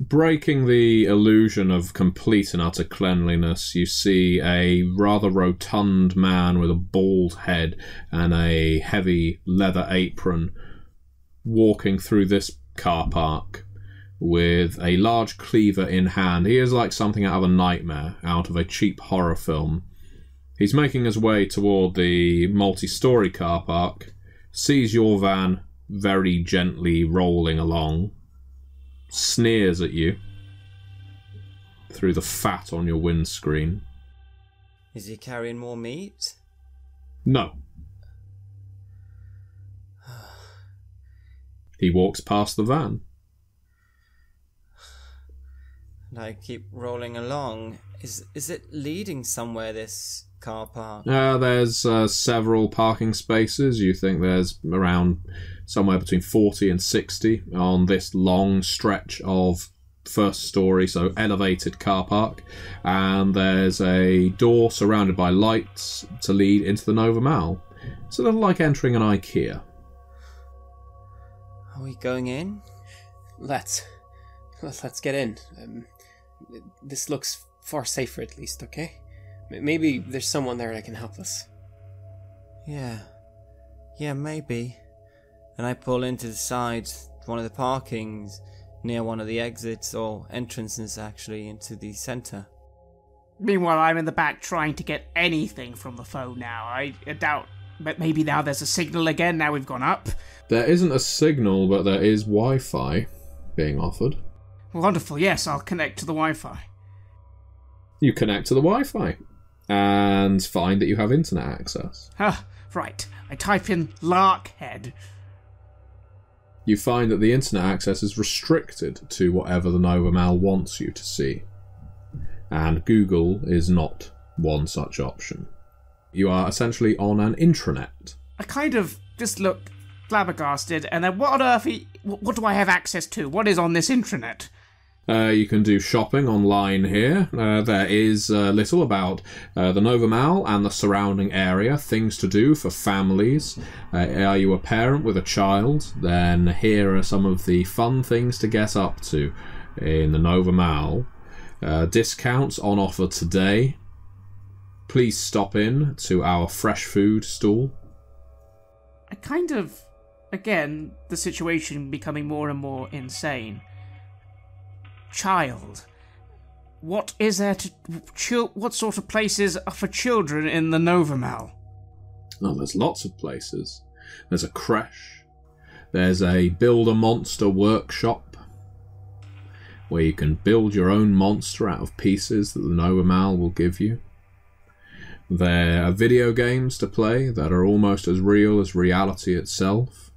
breaking the illusion of complete and utter cleanliness, you see a rather rotund man with a bald head and a heavy leather apron walking through this car park with a large cleaver in hand. He is like something out of a nightmare, out of a cheap horror film. He's making his way toward the multi-storey car park, sees your van very gently rolling along, sneers at you through the fat on your windscreen. Is he carrying more meat? No. He walks past the van. And I keep rolling along. Is it leading somewhere, this car park? There's several parking spaces. You think there's around somewhere between 40 and 60 on this long stretch of first story, so elevated car park. And there's a door surrounded by lights to lead into the Nova Mall. It's a little like entering an IKEA. Are we going in? Let's get in. This looks far safer, at least, okay? Maybe there's someone there that can help us. Yeah, maybe. And I pull into the side, one of the parkings, near one of the exits, or entrances actually, into the centre. Meanwhile, I'm in the back trying to get anything from the phone now. I doubt, but maybe now there's a signal again, now we've gone up. There isn't a signal, but there is Wi-Fi being offered. Wonderful, yes, I'll connect to the Wi-Fi. You connect to the Wi-Fi and find that you have internet access. Right. I type in Larkhead. You find that the internet access is restricted to whatever the Nova Mall wants you to see. And Google is not one such option. You are essentially on an intranet. I kind of just look flabbergasted, and then what on earth what do I have access to? What is on this intranet? You can do shopping online here. There is little about the Nova Mall and the surrounding area, things to do for families. Are you a parent with a child? Then here are some of the fun things to get up to in the Nova Mall. Discounts on offer today. Please stop in to our fresh food stall. I kind of, again, the situation becoming more and more insane. Child. What is there to... what sort of places are for children in the Nova Mall? Oh, there's lots of places. There's a creche. There's a Build-A-Monster workshop where you can build your own monster out of pieces that the Nova Mall will give you. There are video games to play that are almost as real as reality itself.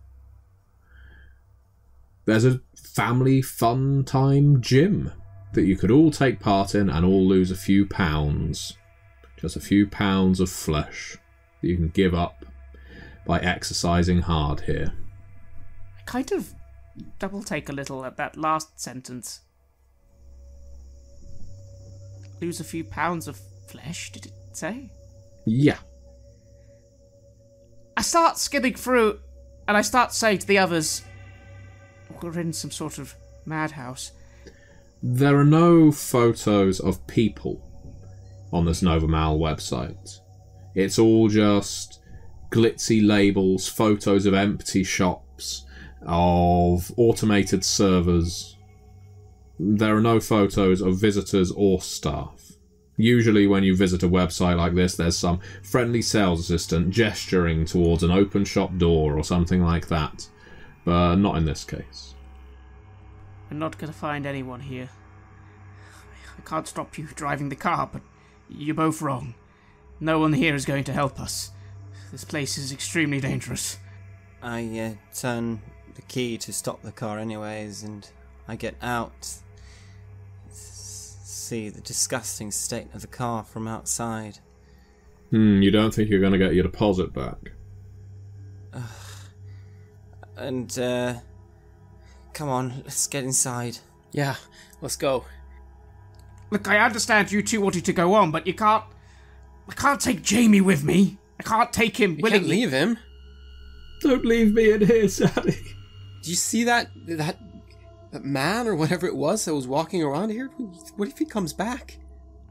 There's a family fun time gym that you could all take part in and all lose a few pounds. Just a few pounds of flesh that you can give up by exercising hard here. I kind of double take a little at that last sentence. Lose a few pounds of flesh, did it say? Yeah. I start skimming through and I start saying to the others, we're in some sort of madhouse. There are no photos of people on this Nova Mall website. It's all just glitzy labels, photos of empty shops, of automated servers. There are no photos of visitors or staff. Usually when you visit a website like this, there's some friendly sales assistant gesturing towards an open shop door or something like that. But not in this case. I'm not going to find anyone here. I can't stop you driving the car, but you're both wrong. No one here is going to help us. This place is extremely dangerous. I turn the key to stop the car anyways, and I get out. See the disgusting state of the car from outside. You don't think you're going to get your deposit back? And, come on, let's get inside. Yeah, let's go. Look, I understand you two wanted to go on, but you can't... I can't take Jamie with me. I can't take him You willingly. can't leave him. Don't leave me in here, Sally. Do you see that that man or whatever it was that was walking around here? What if he comes back?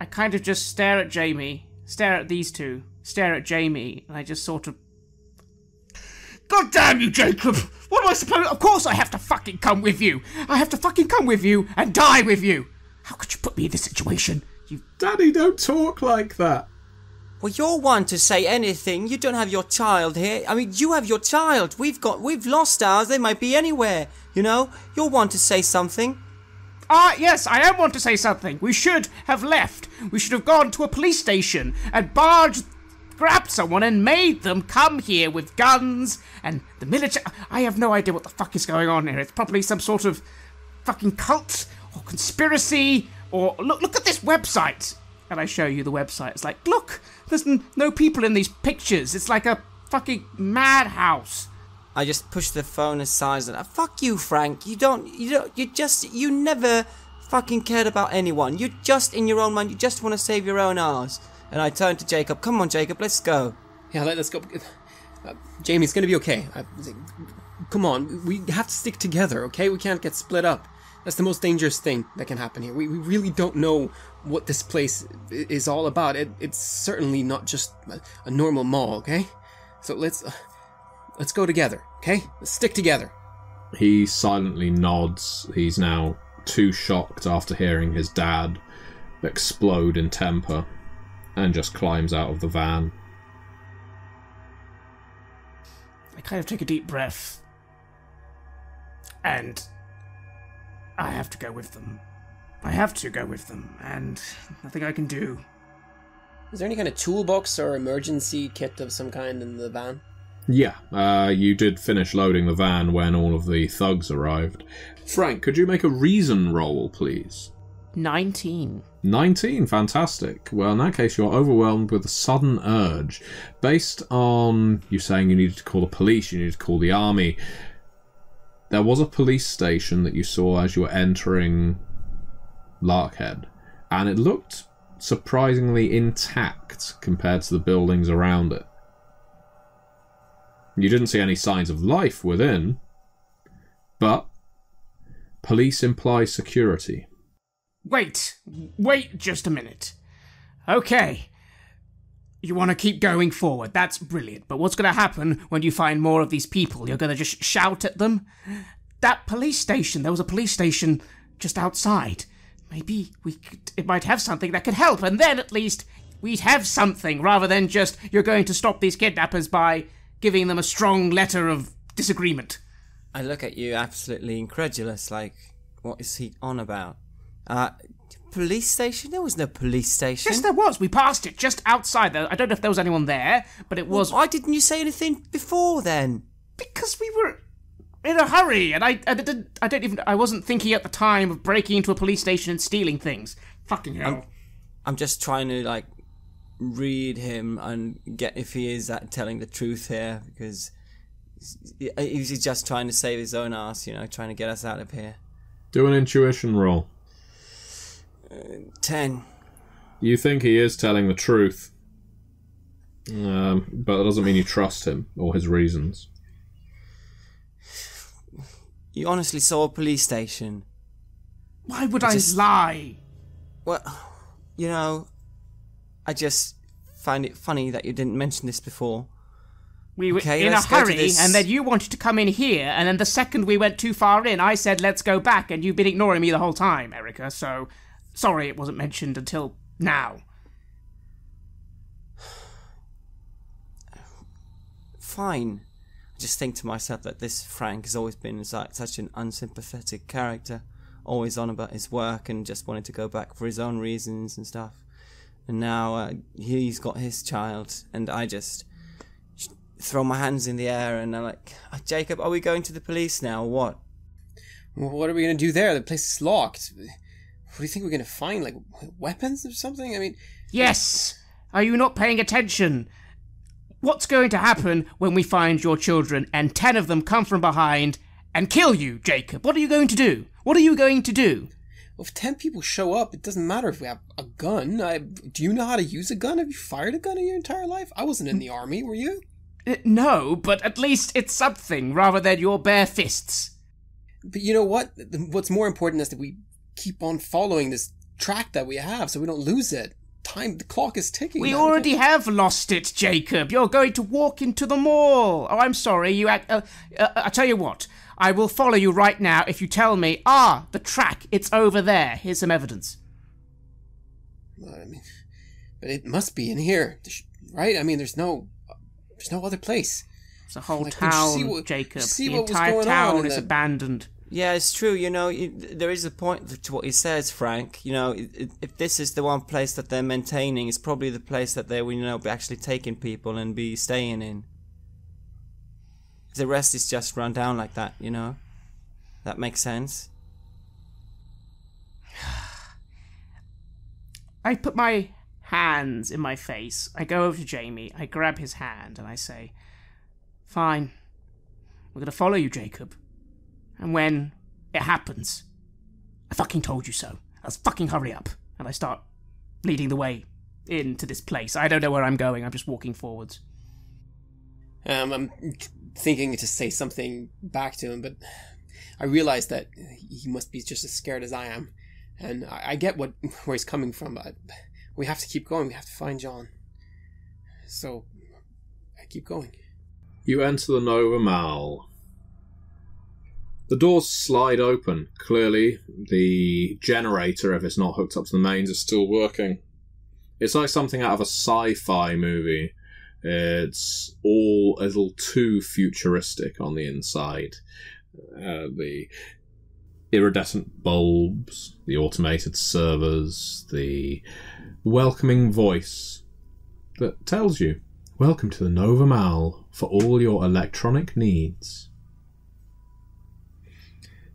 I kind of just stare at Jamie, stare at these two, stare at Jamie, and I just sort of... God damn you, Jacob! What am I supposed... Of course I have to fucking come with you! I have to fucking come with you and die with you! How could you put me in this situation? You... Daddy, don't talk like that. Well, you're one to say anything. You don't have your child here. I mean, you have your child. We've lost ours. They might be anywhere. You know? You're one to say something. Yes, I am one to say something. We should have left. We should have gone to a police station and grabbed someone and made them come here with guns and the military. I have no idea what the fuck is going on here. It's probably some sort of fucking cult or conspiracy or... Look at this website. And I show you the website. It's like, look, there's no people in these pictures. It's like a fucking madhouse. I just push the phone aside and fuck you, Frank. You never fucking cared about anyone. You're just in your own mind. You just want to save your own arse. And I turn to Jacob. Come on, Jacob, let's go. Yeah, let's go. Jamie, it's gonna be okay. Come on, we have to stick together, okay? We can't get split up. That's the most dangerous thing that can happen here. We really don't know what this place is all about. It's certainly not just a normal mall, okay? So let's go together, okay? Let's stick together. He silently nods. He's now too shocked after hearing his dad explode in temper, and just climbs out of the van. I kind of take a deep breath. And I have to go with them. I have to go with them, and nothing I can do. Is there any kind of toolbox or emergency kit of some kind in the van? Yeah, you did finish loading the van when all of the thugs arrived. Frank, could you make a reason roll, please? 19. 19, fantastic. Well, in that case, you're overwhelmed with a sudden urge. Based on you saying you needed to call the police, you needed to call the army. There was a police station that you saw as you were entering Larkhead, and it looked surprisingly intact compared to the buildings around it. You didn't see any signs of life within, but police implies security. Wait just a minute. Okay. You want to keep going forward, that's brilliant, but what's going to happen when you find more of these people? You're going to just shout at them? That police station, there was a police station just outside. Maybe it might have something that could help, and then at least we'd have something, rather than just, you're going to stop these kidnappers by giving them a strong letter of disagreement. I look at you absolutely incredulous, like, what is he on about? Police station? There was no police station. Yes, there was. We passed it just outside. I don't know if there was anyone there, but it was... Why didn't you say anything before then? Because we were in a hurry, and I wasn't thinking at the time of breaking into a police station and stealing things. Fucking hell. I'm just trying to, like, read him and get if he is telling the truth here, because he's just trying to save his own ass, you know, trying to get us out of here. Do an intuition roll. 10. You think he is telling the truth, but that doesn't mean you trust him or his reasons. You honestly saw a police station? Why would I lie? Well, you know, I just find it funny that you didn't mention this before. We were in a hurry, and then you wanted to come in here, and then the second we went too far in, I said, let's go back, and you've been ignoring me the whole time, Erica, so sorry it wasn't mentioned until now. Fine. I just think to myself that this Frank has always been such an unsympathetic character, always on about his work and just wanted to go back for his own reasons and stuff. And now he's got his child, and I just throw my hands in the air and I'm like, Jacob, are we going to the police now or what? Well, what are we going to do there? The place is locked. What do you think we're going to find? Like, weapons or something? I mean... Yes! Are you not paying attention? What's going to happen when we find your children and 10 of them come from behind and kill you, Jacob? What are you going to do? What are you going to do? Well, if 10 people show up, it doesn't matter if we have a gun. Do you know how to use a gun? Have you fired a gun in your entire life? I wasn't in the army, were you? No, but at least it's something rather than your bare fists. But you know what? What's more important is that we keep on following this track that we have so we don't lose it. The clock is ticking. We already have lost it, Jacob. You're going to walk into the mall. Oh, I'm sorry. I tell you what. I will follow you right now if you tell me, the track, it's over there. Here's some evidence. Well, I mean, but it must be in here, right? I mean, there's no other place. It's a whole town, Jacob. The entire town is abandoned. Yeah, it's true. There is a point to what he says, Frank. If this is the one place that they're maintaining, it's probably the place that they will, be actually taking people and be staying in. The rest is just run down like that, That makes sense. I put my hands in my face. I go over to Jamie. I grab his hand and I say, "Fine. We're going to follow you, Jacob. And when it happens, I fucking told you so. Let's fucking hurry up." And I start leading the way into this place. I don't know where I'm going. I'm just walking forwards. I'm thinking to say something back to him, but I realize that he must be just as scared as I am. And I get where he's coming from, but we have to keep going. We have to find John. So, I keep going. You enter the Nova Mall. The doors slide open. Clearly, the generator, if it's not hooked up to the mains, is still working. It's like something out of a sci-fi movie. It's all a little too futuristic on the inside. The iridescent bulbs, the automated servers, the welcoming voice that tells you, "Welcome to the Nova Mall for all your electronic needs."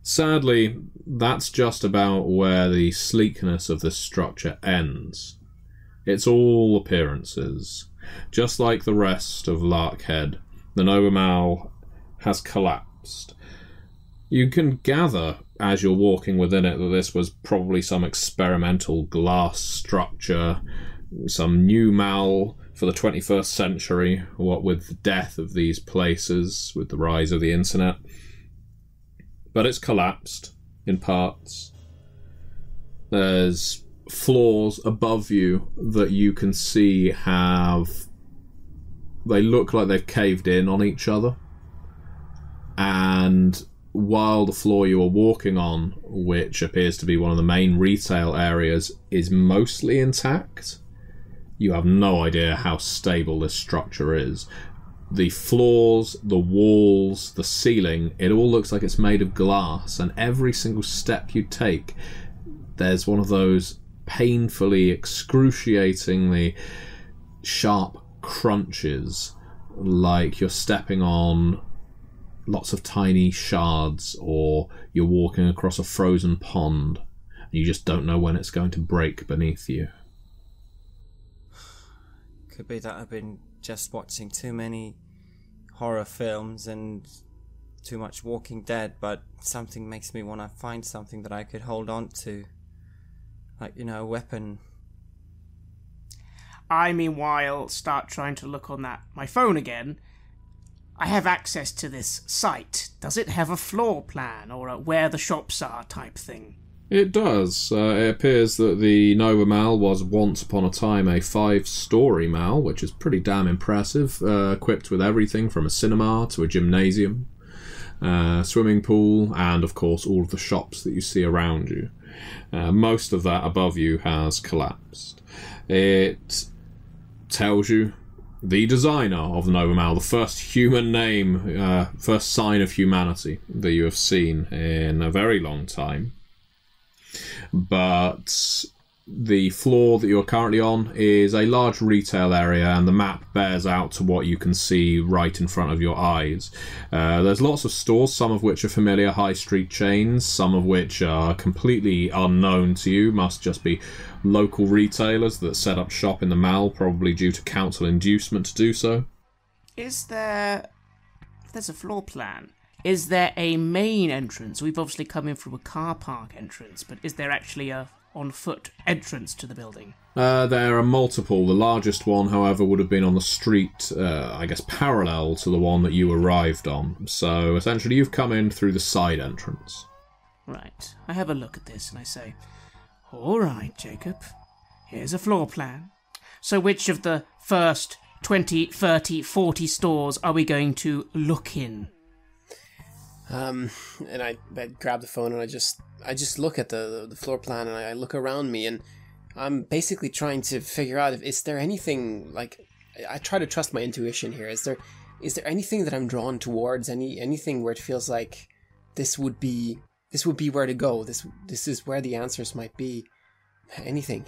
Sadly, that's just about where the sleekness of this structure ends. It's all appearances. Just like the rest of Larkhead, the Nova Mall has collapsed. You can gather, as you're walking within it, that this was probably some experimental glass structure, some new mall for the 21st century, what with the death of these places, with the rise of the internet. But it's collapsed in parts. There's floors above you that you can see they look like they've caved in on each other. And while the floor you are walking on, which appears to be one of the main retail areas, is mostly intact, you have no idea how stable this structure is. The floors, the walls, the ceiling, it all looks like it's made of glass, and every single step you take, there's one of those painfully, excruciatingly sharp crunches, like you're stepping on lots of tiny shards, or you're walking across a frozen pond, and you just don't know when it's going to break beneath you. Could be that I've been just watching too many horror films and too much Walking Dead, but something makes me want to find something that I could hold on to. Like, a weapon. I, meanwhile, start trying to look on my phone again. I have access to this site. Does it have a floor plan or a where the shops are type thing? It does. It appears that the Nova Mall was once upon a time a 5-story mall, which is pretty damn impressive, equipped with everything from a cinema to a gymnasium, swimming pool, and of course all of the shops that you see around you. Most of that above you has collapsed. It tells you the designer of the Nova Mall, the first human name, first sign of humanity that you have seen in a very long time. But the floor that you're currently on is a large retail area, and the map bears out to what you can see right in front of your eyes. There's lots of stores, some of which are familiar high street chains, some of which are completely unknown to you, must just be local retailers that set up shop in the mall, probably due to council inducement to do so. If there's a floor plan, is there a main entrance? We've obviously come in through a car park entrance, but is there actually a on foot entrance to the building? There are multiple. The largest one, however, would have been on the street, I guess, parallel to the one that you arrived on. So, essentially, you've come in through the side entrance. Right. I have a look at this and I say, all right, Jacob. Here's a floor plan. So which of the first 20, 30, 40 stores are we going to look in? And I grab the phone and I just look at the floor plan and I look around me and I'm basically trying to figure out is there anything, like, I try to trust my intuition here. Is there anything that I'm drawn towards? Anything where it feels like this would be where to go? This is where the answers might be. Anything.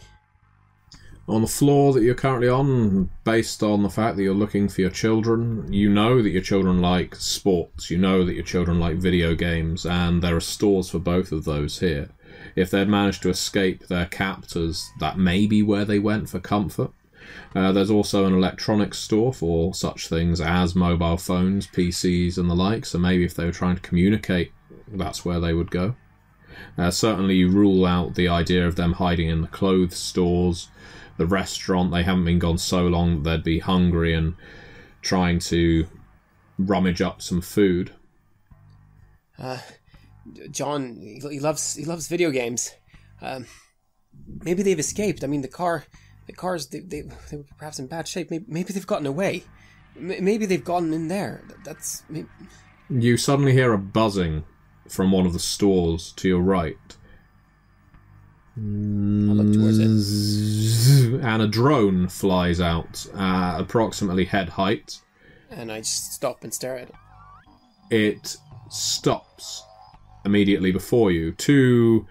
On the floor that you're currently on, based on the fact that you're looking for your children, you know that your children like sports, you know that your children like video games, and there are stores for both of those here. If they'd managed to escape their captors, that may be where they went for comfort. There's also an electronics store for such things as mobile phones, PCs and the like, so maybe if they were trying to communicate, that's where they would go. Certainly you rule out the idea of them hiding in the clothes stores. The restaurant, they haven't been gone so long that they'd be hungry and trying to rummage up some food. John, he loves video games. Maybe they've escaped. I mean, the cars, they were perhaps in bad shape. Maybe they've gotten away. Maybe they've gotten in there. You suddenly hear a buzzing from one of the stores to your right. I look towards it. And a drone flies out, approximately head height. And I just stop and stare at it. It stops immediately before you. Two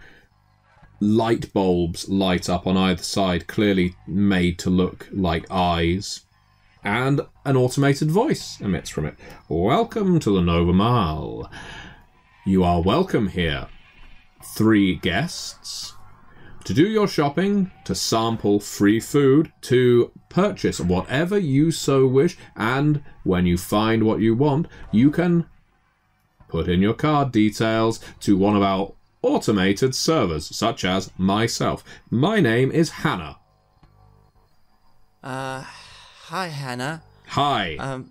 light bulbs light up on either side, clearly made to look like eyes. And an automated voice emits from it. Welcome to the Nova Mall. You are welcome here. 3 guests. To do your shopping, to sample free food, to purchase whatever you so wish, and when you find what you want, you can put in your card details to one of our automated servers, such as myself. My name is Hannah. Hi, Hannah. Hi.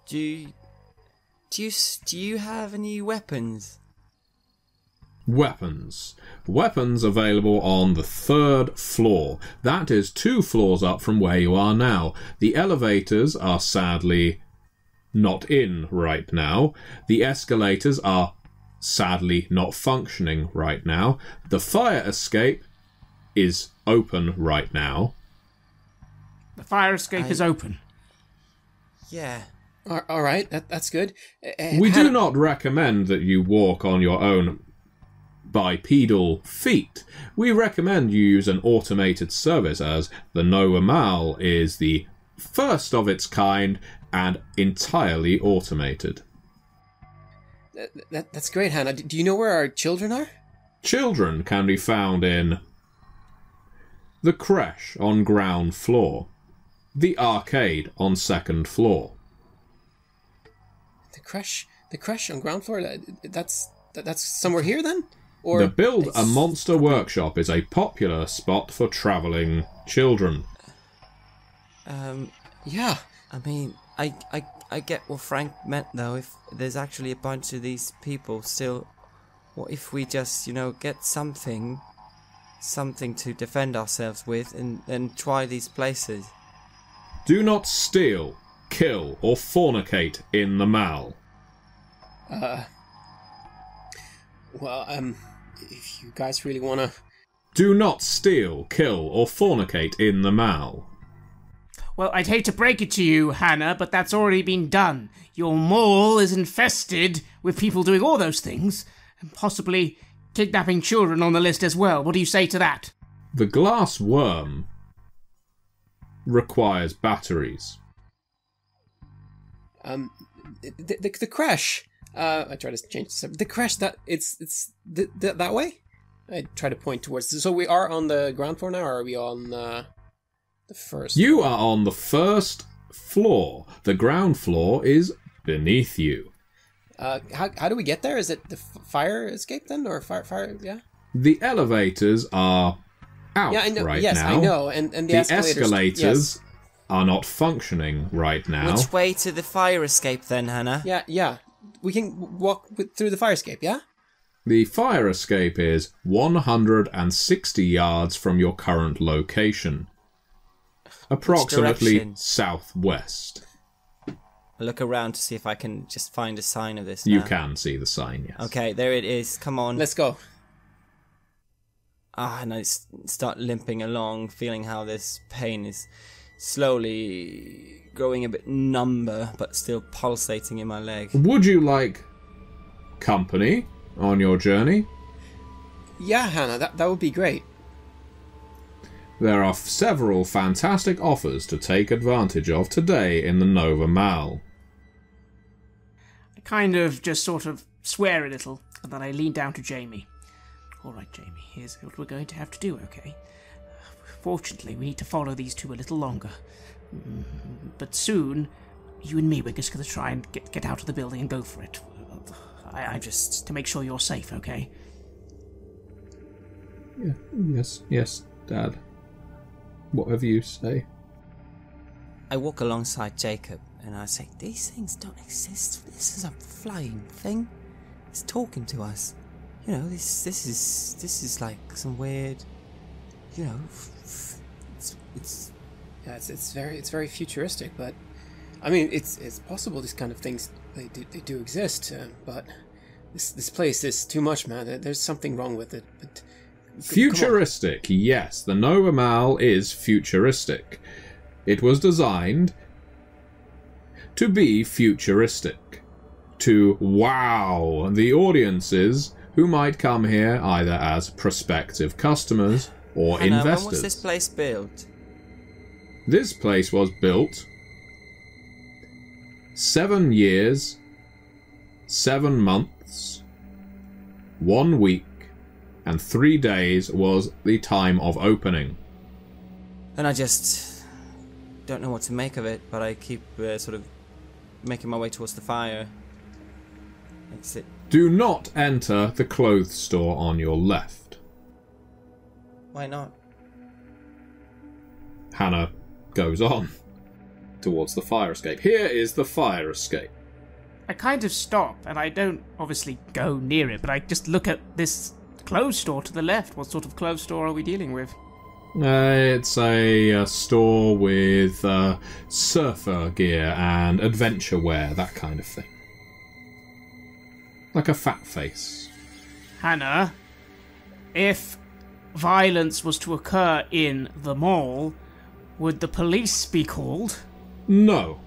Do you have any weapons? Weapons. Weapons available on the 3rd floor. That is 2 floors up from where you are now. The elevators are sadly not in right now. The escalators are sadly not functioning right now. The fire escape is open right now. The fire escape is open. Yeah. All right, that's good. We do not recommend that you walk on your own bipedal feet. We recommend you use an automated service, as the Nova Mall is the first of its kind and entirely automated. That's great, Hannah. Do you know where our children are? Children can be found in the creche on ground floor, the arcade on 2nd floor. The creche on ground floor. That's somewhere here then. Or the Build a Monster Workshop is a popular spot for travelling children. Yeah. I mean, I get what Frank meant, though. If there's actually a bunch of these people still, what if we just, get something to defend ourselves with and try these places? Do not steal, kill, or fornicate in the mall. Well, if you guys really want to... Do not steal, kill, or fornicate in the mall. Well, I'd hate to break it to you, Hannah, but that's already been done. Your mall is infested with people doing all those things, and possibly kidnapping children on the list as well. What do you say to that? The glass worm requires batteries. The creche. I try to change this. The creche, that way? I try to point towards... So we are on the ground floor now, or are we on the first? You are on the 1st floor. The ground floor is beneath you. How do we get there? Is it the fire escape then? Or fire, yeah? The elevators are out Yeah, I know. right yes, now. I know. And the escalators yes. are not functioning right now. Which way to the fire escape then, Hannah? Yeah. We can walk through the fire escape, yeah? The fire escape is 160 yards from your current location. Approximately direction? southwest. I'll look around to see if I can just find a sign of this You now. can see the sign, yes. Okay, there it is. Come on. Let's go. And I start limping along, feeling how this pain is slowly growing a bit number, but still pulsating in my leg. Would you like company on your journey? Yeah, Hannah, that would be great. There are several fantastic offers to take advantage of today in the Nova Mal. I kind of just sort of swear a little, and then I lean down to Jamie. All right, Jamie, here's what we're going to have to do, okay? Fortunately, we need to follow these two a little longer. But soon, you and me, we're just going to try and get out of the building and go for it. I just to make sure you're safe, okay? Yeah, yes, Dad. Whatever you say. I walk alongside Jacob and I say, these things don't exist. This is a flying thing. It's talking to us. You know, this is like some weird, you know, it's Yeah, it's very futuristic, but I mean, it's possible these kind of things they do exist, but this place is too much, man. There's something wrong with it. But Futuristic, yes. The Nova Mal is futuristic. It was designed to be futuristic, to wow the audiences who might come here either as prospective customers or Hannah, investors. when was this place built? This place was built 7 years, 7 months, 1 week, and 3 days was the time of opening. And I just don't know what to make of it, but I keep sort of making my way towards the fire. Exit. Do not enter the clothes store on your left. Why not? Hannah goes on towards the fire escape. Here is the fire escape. I kind of stop, and I don't obviously go near it, but I just look at this clothes store to the left. What sort of clothes store are we dealing with? It's a store with surfer gear and adventure wear, that kind of thing. Like a fat face. Hannah, if violence was to occur in the mall, would the police be called? No.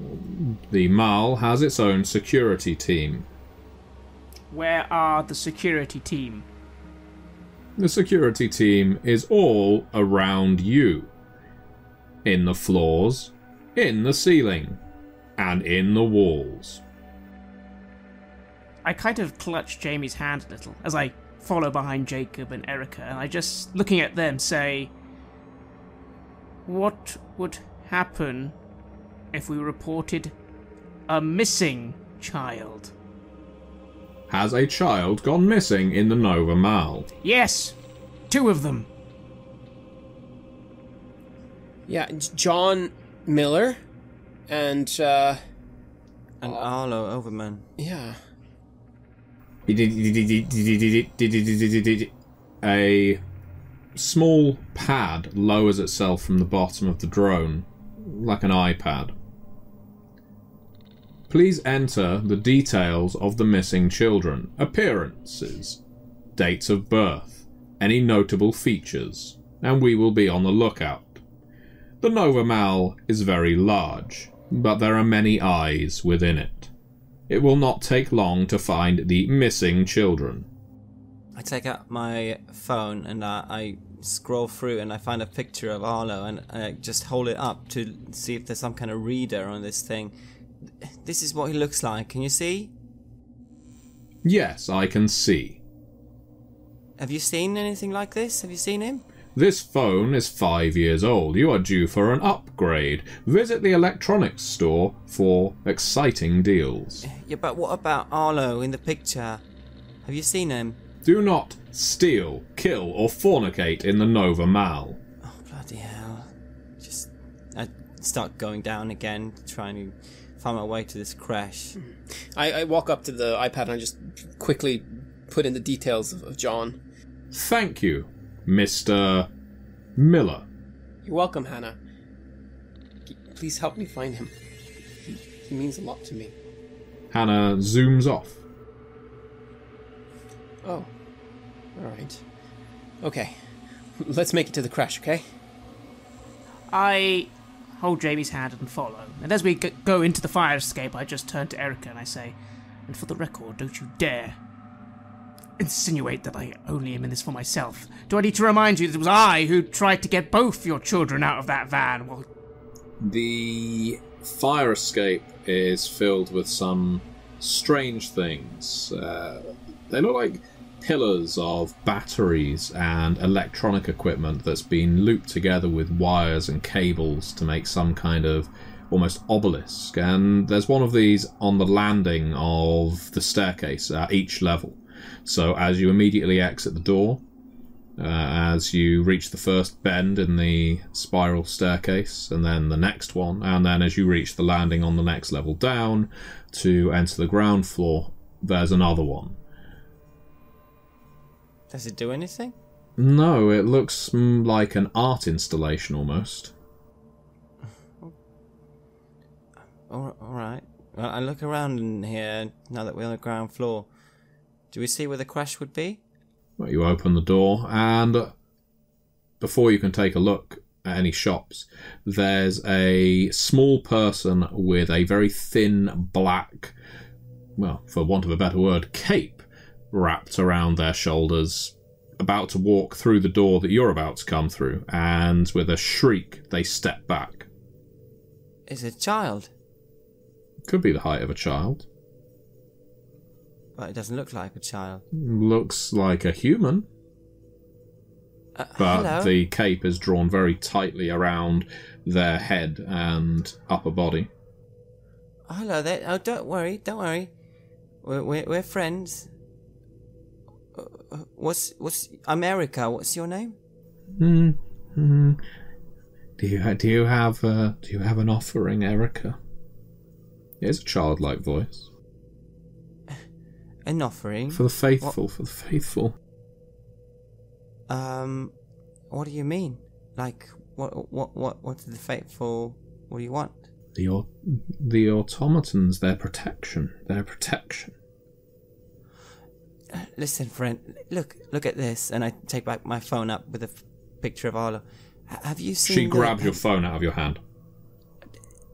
The mall has its own security team. Where are the security team? The security team is all around you. In the floors, in the ceiling, and in the walls. I kind of clutch Jamie's hand a little as I follow behind Jacob and Erica, and I just, looking at them, say, what would happen if we reported a missing child? Has a child gone missing in the Nova Mal? Yes, 2 of them. yeah, John Miller and Arlo Overman. yeah. A small pad lowers itself from the bottom of the drone, like an iPad. Please enter the details of the missing children, appearances, dates of birth, any notable features, and we will be on the lookout. The Nova Mal is very large, but there are many eyes within it. It will not take long to find the missing children. I take out my phone and I scroll through and I find a picture of Arlo and I just hold it up to see if there's some kind of reader on this thing. This is what he looks like. Can you see? Yes, I can see. Have you seen anything like this? Have you seen him? This phone is 5 years old. You are due for an upgrade. Visit the electronics store for exciting deals. Yeah, but what about Arlo in the picture? Have you seen him? Do not steal, kill, or fornicate in the Nova Mal. Oh, bloody hell. I start going down again, trying to find my way to this crash. I walk up to the iPad and I just quickly put in the details of John. Thank you, Mr. Miller. You're welcome, Hannah. Please help me find him. He means a lot to me. Hannah zooms off. Oh. Alright. Okay. Let's make it to the crash, okay? I hold Jamie's hand and follow. And as we go into the fire escape, I just turn to Erica and I say, and for the record, don't you dare insinuate that I only am in this for myself. Do I need to remind you that it was I who tried to get both your children out of that van? Well, the fire escape is filled with some strange things. They look like pillars of batteries and electronic equipment that's been looped together with wires and cables to make some kind of almost obelisk. And there's one of these on the landing of the staircase at each level. So as you immediately exit the door, as you reach the first bend in the spiral staircase, and then the next one, and then as you reach the landing on the next level down to enter the ground floor, there's another one. Does it do anything? No, it looks like an art installation almost. Alright. Well, I look around in here now that we're on the ground floor. Do we see where the crash would be? Well, you open the door, and before you can take a look at any shops, there's a small person with a very thin black, well, for want of a better word, cape wrapped around their shoulders, about to walk through the door that you're about to come through, and with a shriek, they step back. Is it a child? Could be the height of a child. But it doesn't look like a child. Looks like a human. But hello? the cape is drawn very tightly around their head and upper body. Oh, hello there. Oh, don't worry. We're friends. I'm Erica. What's your name? Do you have an offering, Erica? It's a childlike voice. An offering? For the faithful, for the faithful. What do you mean? Like, what do the faithful, what do you want? The automatons, their protection. Listen, friend, look at this, and I take back my phone up with a picture of Arlo. Have you seen? She grabs your phone out of your hand.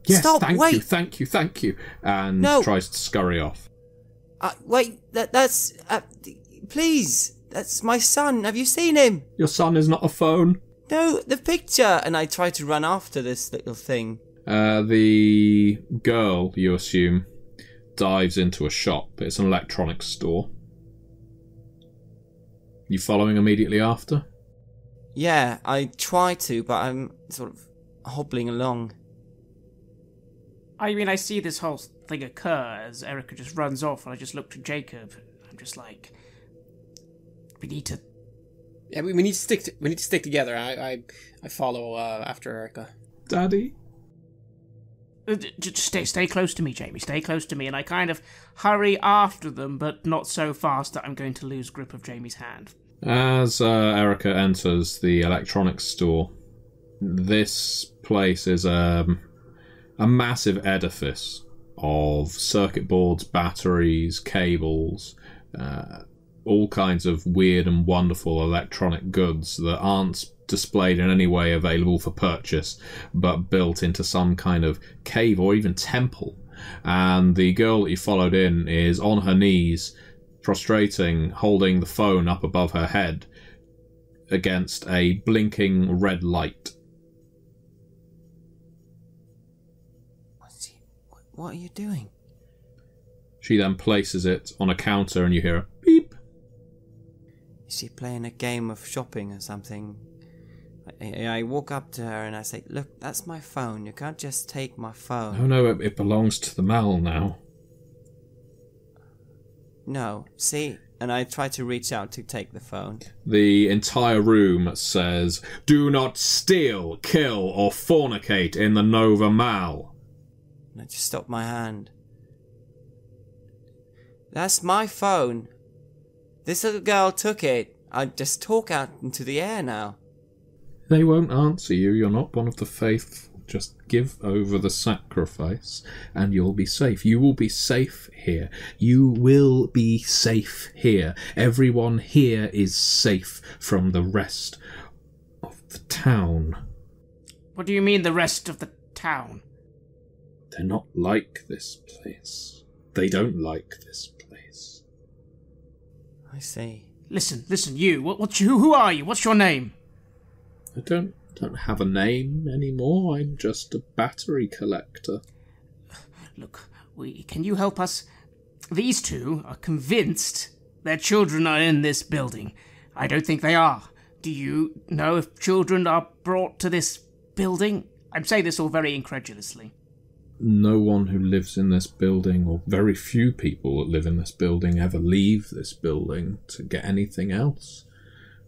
Yes, Stop! Wait! Thank you, and tries to scurry off. Wait, that's please, that's my son. Have you seen him? Your son is not a phone. No, the picture. And I try to run after this little thing. The girl, you assume, dives into a shop. It's an electronics store. You following immediately after? Yeah, I try to, but I'm sort of hobbling along. I mean, I see this whole thing occur as Erica just runs off, and I just look to Jacob. I'm just like, we need to. Yeah, we need to stick together. I follow after Erica. Daddy. Just stay close to me, Jamie. Stay close to me, and I kind of hurry after them, but not so fast that I'm going to lose grip of Jamie's hand. As Erica enters the electronics store, this place is a massive edifice of circuit boards, batteries, cables, all kinds of weird and wonderful electronic goods that aren't displayed in any way available for purchase, but built into some kind of cave or even temple. And the girl that you followed in is on her knees, prostrating, holding the phone up above her head against a blinking red light. What are you doing? She then places it on a counter and you hear a beep. Is she playing a game of shopping or something? I walk up to her and I say, look, that's my phone. You can't just take my phone. Oh no, it belongs to the Mal now. No, see, and I try to reach out to take the phone. The entire room says, "Do not steal, kill, or fornicate in the Nova Mal." And I just stop my hand. That's my phone. This little girl took it. I just talk out into the air now. They won't answer you. You're not one of the faithful. Just give over the sacrifice and you'll be safe. You will be safe here. You will be safe here. Everyone here is safe from the rest of the town. What do you mean, the rest of the town? They're not like this place. They don't like this place. I see. Listen, you. Who are you? What's your name? I don't have a name anymore. I'm just a battery collector. Look, can you help us? These two are convinced their children are in this building. I don't think they are. Do you know if children are brought to this building? I'm saying this all very incredulously. No one who lives in this building, or very few people that live in this building, ever leave this building to get anything else.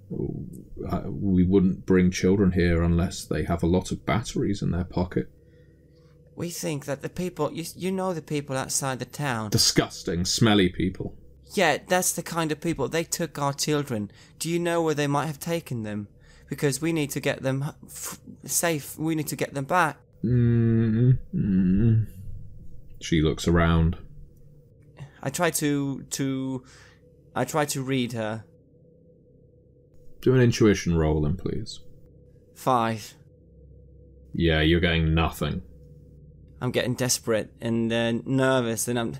We wouldn't bring children here unless they have a lot of batteries in their pocket. We think that the people, you know the people outside the town. Disgusting, smelly people. Yeah, that's the kind of people. They took our children. Do you know where they might have taken them? Because we need to get them safe. We need to get them back. She looks around. I try to read her. Do an intuition roll then, please. 5. Yeah, you're getting nothing. I'm getting desperate and nervous, and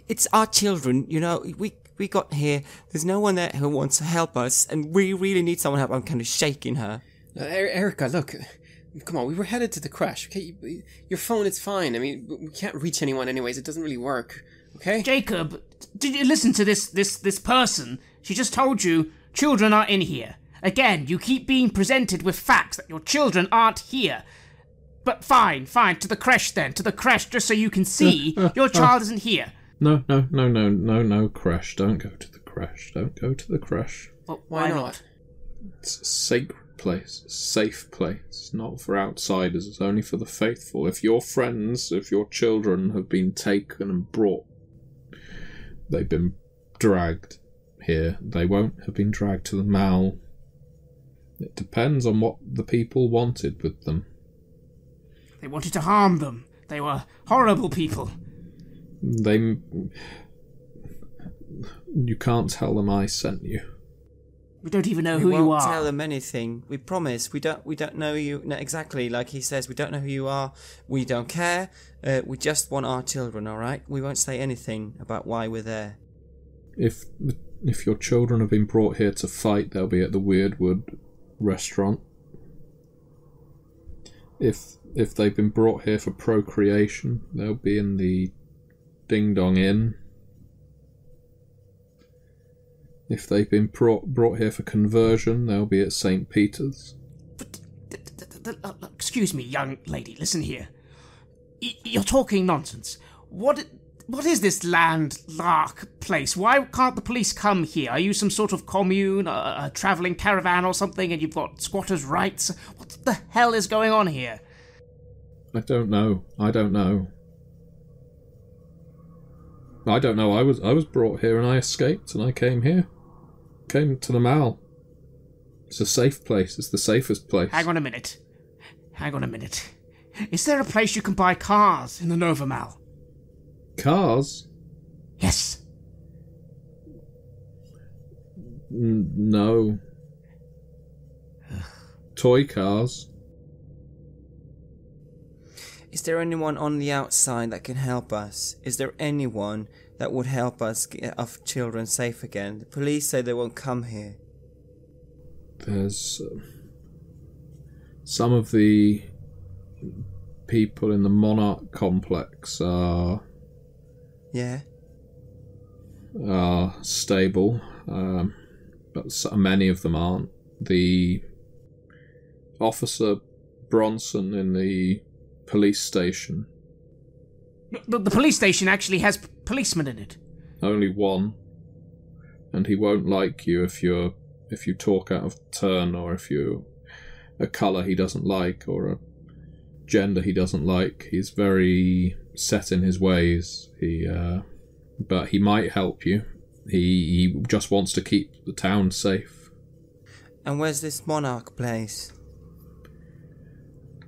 it's our children, you know. We got here. There's no one there who wants to help us, and we really need someone to help. I'm kind of shaking her. Erica, look. Come on, we were headed to the crash, okay? Your phone, it's fine. I mean, we can't reach anyone anyways. It doesn't really work, okay? Jacob, did you listen to this person? She just told you children are in here. Again, you keep being presented with facts that your children aren't here. But fine, to the creche then. To the creche, just so you can see your child isn't here. No, creche. Don't go to the creche. Don't go to the creche. Well, why not? It's a sacred place, a safe place, not for outsiders. It's only for the faithful. If your friends, if your children have been taken and brought, they've been dragged here, they won't have been dragged to the Mal. It depends on what the people wanted with them. They wanted to harm them. They were horrible people. You can't tell them I sent you. We don't even know who you are. We won't tell them anything. We promise. We don't know you exactly. Like he says, we don't know who you are. We don't care. We just want our children. All right. We won't say anything about why we're there. If your children have been brought here to fight, they'll be at the Weirdwood restaurant. If they've been brought here for procreation, they'll be in the Ding Dong Inn. If they've been brought here for conversion, they'll be at St. Peter's. But, excuse me, young lady, listen here. You're talking nonsense. What is this landlark place? Why can't the police come here? Are you some sort of commune, a travelling caravan or something, and you've got squatters' rights? What the hell is going on here? I don't know. I don't know. I was brought here and I escaped and I came here. Came to the Mal. It's a safe place. It's the safest place. Hang on a minute. Is there a place you can buy cars in the Nova Mal? Cars? Yes. No. Toy cars. Is there anyone on the outside that can help us? Is there anyone that would help us get our children safe again? The police say they won't come here. There's some of the people in the Monarch complex are stable, but many of them aren't. The Officer Bronson in the police station. The police station actually has policemen in it. Only one. and he won't like you if you talk out of turn, or if you're a colour he doesn't like, or a gender he doesn't like. He's very set in his ways. But he might help you. He just wants to keep the town safe. And where's this Monarch place?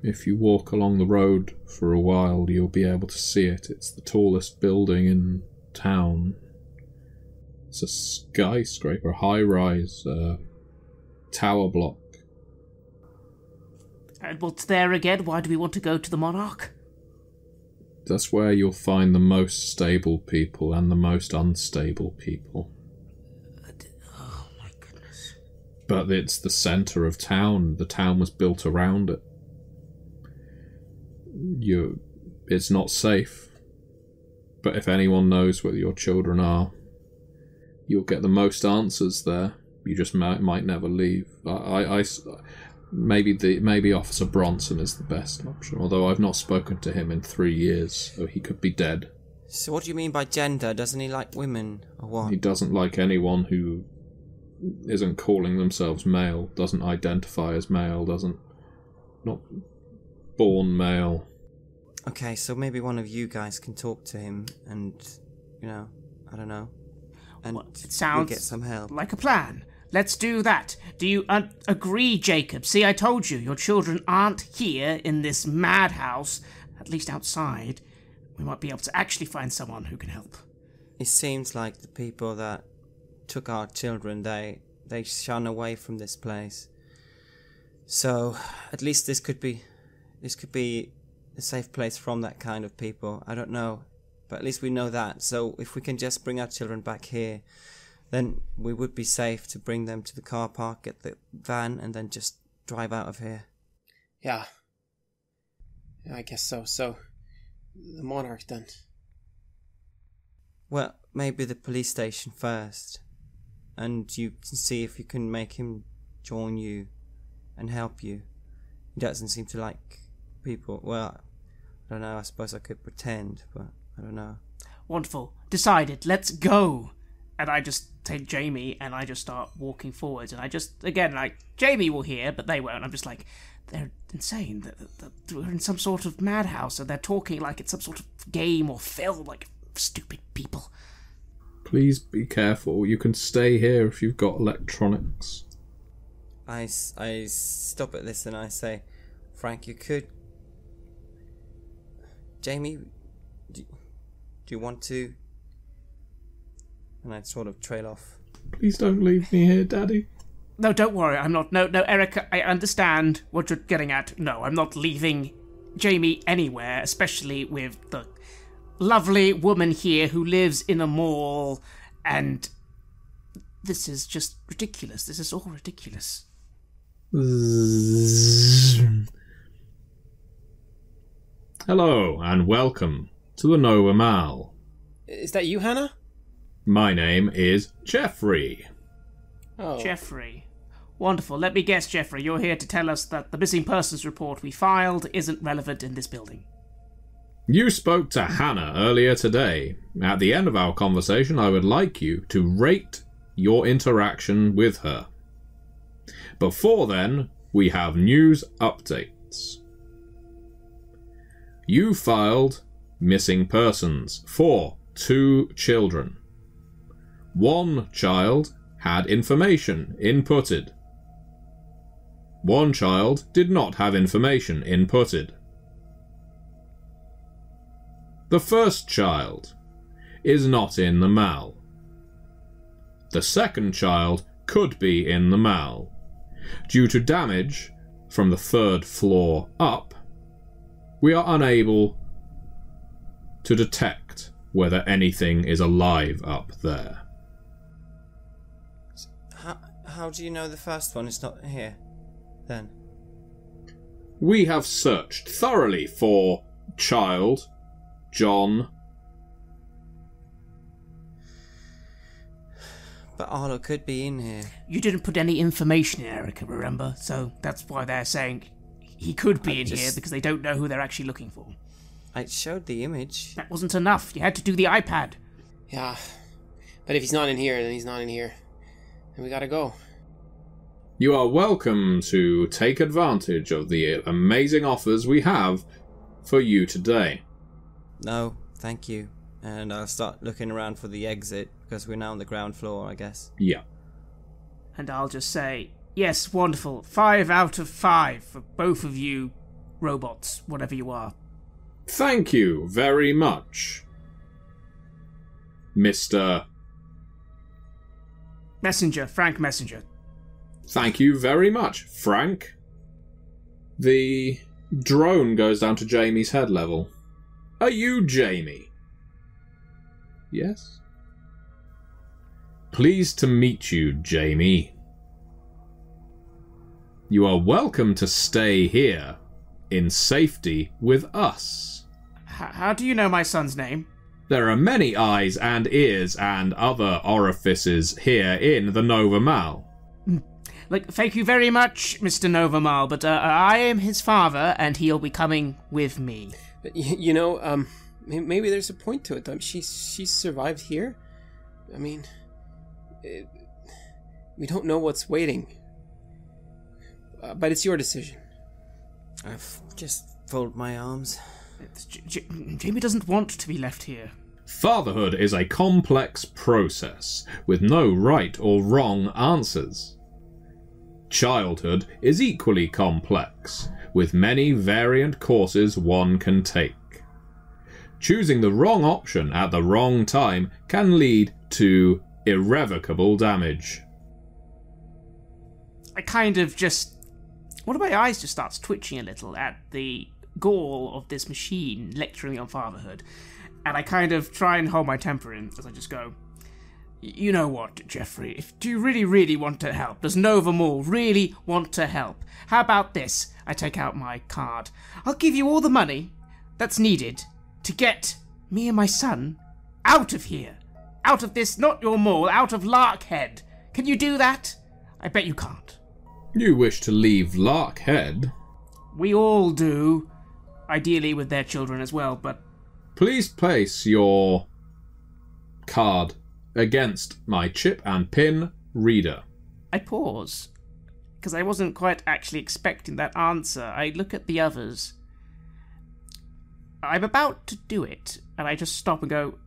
If you walk along the road for a while, you'll be able to see it. It's the tallest building in town. It's a skyscraper, a high-rise tower block. And what's there again? Why do we want to go to the Monarch? That's where you'll find the most stable people and the most unstable people. Oh my goodness. But it's the centre of town. The town was built around it. It's not safe. But if anyone knows where your children are, you'll get the most answers there. You just might never leave. Maybe Officer Bronson is the best option, although I've not spoken to him in 3 years, so he could be dead. So what do you mean by gender? Doesn't he like women, or what? He doesn't like anyone who isn't calling themselves male, doesn't identify as male, not born male. Okay, so maybe one of you guys can talk to him and, I don't know. And Well, it sounds we'll get some help. like a plan. Let's do that. Do you agree, Jacob? See, I told you, your children aren't here in this madhouse, at least outside. We might be able to actually find someone who can help. It seems like the people that took our children, they shun away from this place. So, at least this could be a safe place from that kind of people. I don't know, but at least we know that. So, if we can just bring our children back here, then we would be safe to bring them to the car park, get the van, and then just drive out of here. Yeah, I guess so. So, the Monarch then. Well, maybe the police station first. And you can see if you can make him join you and help you. He doesn't seem to like people. Well, I don't know, I suppose I could pretend, but I don't know. Wonderful. Decided. Let's go. And I just take Jamie and I just start walking forwards. And I just, again, Jamie will hear, but they won't. I'm just like, they're insane. We're in some sort of madhouse and they're talking like it's some sort of game or film, like stupid people. Please be careful. You can stay here if you've got electronics. I stop at this and I say, Frank, you could... Jamie, do you want to... And I'd sort of trail off. Please don't leave me here, Daddy. No, don't worry, I'm not. No, Eric, I understand what you're getting at. No, I'm not leaving Jamie anywhere, especially with the lovely woman here who lives in a mall, and this is just ridiculous. This is all ridiculous. Hello, and welcome to the Nova Mal. Is that you, Hannah? My name is Jeffrey. Oh. Jeffrey. Wonderful. Let me guess, Jeffrey, you're here to tell us that the missing persons report we filed isn't relevant in this building. You spoke to Hannah earlier today. At the end of our conversation, I would like you to rate your interaction with her. Before then, we have news updates. You filed missing persons for 2 children. 1 child had information inputted. 1 child did not have information inputted. The first child is not in the MAL. The second child could be in the MAL. Due to damage from the 3rd floor up, we are unable to detect whether anything is alive up there. How do you know the first one is not here, then? We have searched thoroughly for child, John. But Arlo could be in here. You didn't put any information in, Erica, remember? So that's why they're saying he could be in here, because they don't know who they're actually looking for. I showed the image. That wasn't enough. You had to do the iPad. Yeah. But if he's not in here, then he's not in here. And we gotta go. You are welcome to take advantage of the amazing offers we have for you today. No, thank you. And I'll start looking around for the exit, because we're now on the ground floor, I guess. Yeah. And I'll just say, yes, wonderful. 5 out of 5 for both of you robots, whatever you are. Thank you very much, Mr. Messenger, Frank Messenger. Thank you very much, Frank. The drone goes down to Jamie's head level. Are you Jamie? Yes. Pleased to meet you, Jamie. You are welcome to stay here in safety with us. How do you know my son's name? There are many eyes and ears and other orifices here in the Nova Mal. Thank you very much, Mr. Novamal, but I am his father, and he'll be coming with me. But, maybe there's a point to it, though. She's survived here. I mean, we don't know what's waiting. But it's your decision. I've just folded my arms. Jamie doesn't want to be left here. Fatherhood is a complex process with no right or wrong answers. Childhood is equally complex, with many variant courses one can take. Choosing the wrong option at the wrong time can lead to irrevocable damage. I kind of just... One of my eyes just starts twitching a little at the gall of this machine lecturing me on fatherhood, and I kind of try and hold my temper in as I just go, you know what, Jeffrey, do you really, really want to help? Does Nova Mall really want to help? How about this? I take out my card. I'll give you all the money that's needed to get me and my son out of here. Out of this, not your mall, out of Larkhead. Can you do that? I bet you can't. You wish to leave Larkhead? We all do. Ideally with their children as well, but... Please place your card against my chip and pin reader. I pause, because I wasn't quite actually expecting that answer. I look at the others. I'm about to do it, and I just stop and go,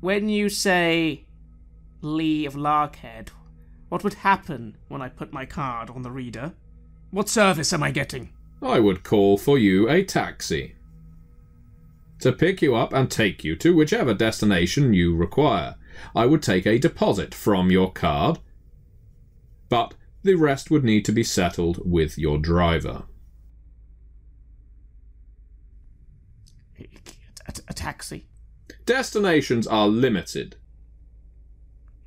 when you say Lee of Larkhead, what would happen when I put my card on the reader? What service am I getting? I would call for you a taxi to pick you up and take you to whichever destination you require. I would take a deposit from your card, but the rest would need to be settled with your driver. A taxi? Destinations are limited.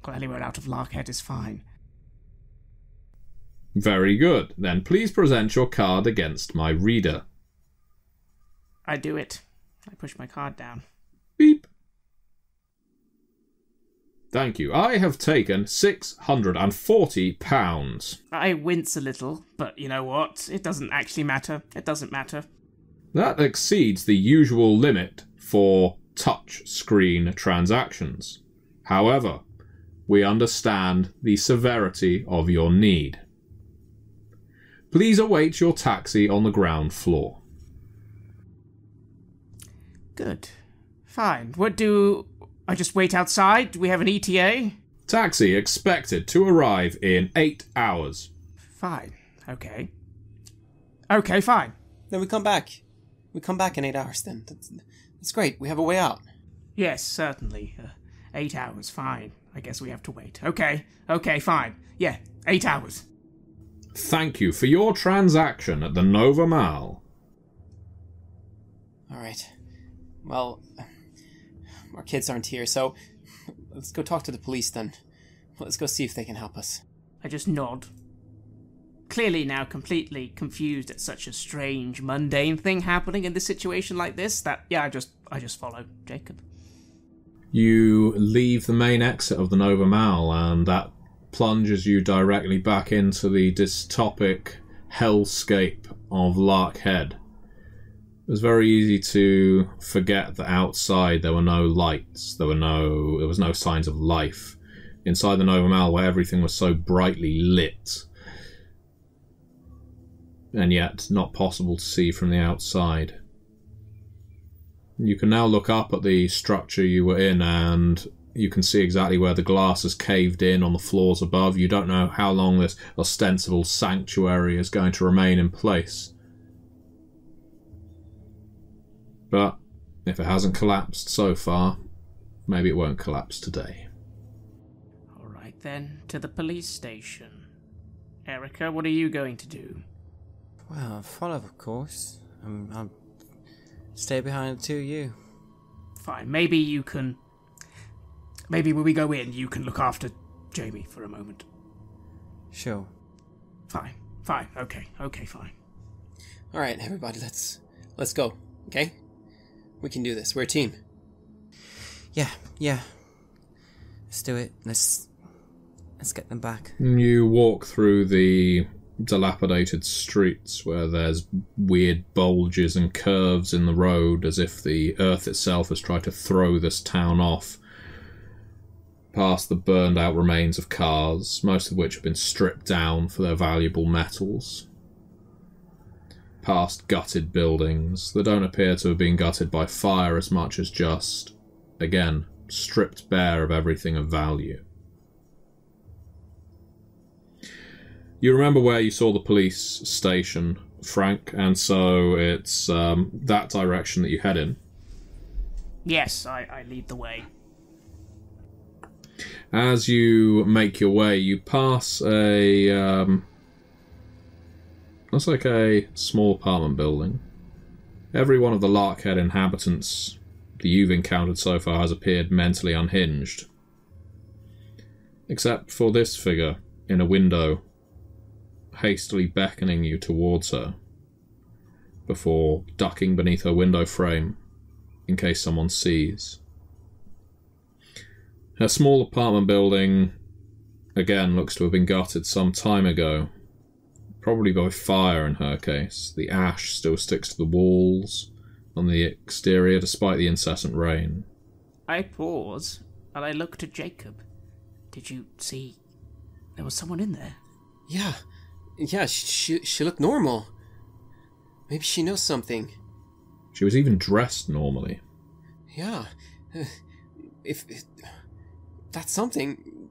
Well, anywhere out of Larkhead is fine. Very good. Then please present your card against my reader. I do it. I push my card down. Beep. Thank you. I have taken £640. I wince a little, but you know what? It doesn't actually matter. It doesn't matter. That exceeds the usual limit for touch screen transactions. However, we understand the severity of your need. Please await your taxi on the ground floor. Good. Fine. What do... I just wait outside? Do we have an ETA? Taxi expected to arrive in 8 hours. Fine. Okay. Okay, fine. Then we come back. We come back in 8 hours then. That's great. We have a way out. Yes, certainly. 8 hours, fine. I guess we have to wait. Okay, fine. Yeah, 8 hours. Thank you for your transaction at the Nova Mal. Alright. Well, our kids aren't here, so let's go talk to the police then. Let's go see if they can help us. I just nod. Clearly now completely confused at such a strange, mundane thing happening in this situation like this, that, yeah, I just follow Jacob. You leave the main exit of the Nova Mal, and that plunges you directly back into the dystopic hellscape of Larkhead. It was very easy to forget that outside there were no lights, there was no signs of life. inside the Nova Mal where everything was so brightly lit, and yet not possible to see from the outside. You can now look up at the structure you were in, and you can see exactly where the glass has caved in on the floors above. You don't know how long this ostensible sanctuary is going to remain in place. But if it hasn't collapsed so far, maybe it won't collapse today. Alright then, to the police station. Erica, what are you going to do? Well, I'll follow, of course. I'll stay behind the two of you. Fine, maybe you can... Maybe when we go in, you can look after Jamie for a moment. Sure. Fine, okay, fine. Alright, everybody, let's go, okay? We can do this. We're a team. Yeah. Let's do it. Let's get them back. You walk through the dilapidated streets where there's weird bulges and curves in the road as if the earth itself has tried to throw this town off. Past the burned out remains of cars, most of which have been stripped down for their valuable metals. Past gutted buildings that don't appear to have been gutted by fire as much as just, again, stripped bare of everything of value. You remember where you saw the police station, Frank, and so it's that direction that you head in. Yes, I lead the way. As you make your way, you pass a... That's like a small apartment building. Every one of the Larkhead inhabitants that you've encountered so far has appeared mentally unhinged. Except for this figure in a window, hastily beckoning you towards her, before ducking beneath her window frame in case someone sees. Her small apartment building, again, looks to have been gutted some time ago. Probably by fire in her case. The ash still sticks to the walls on the exterior despite the incessant rain. I pause and I look to Jacob. Did you see there was someone in there? Yeah, she looked normal. Maybe she knows something. She was even dressed normally. Yeah. If that's something,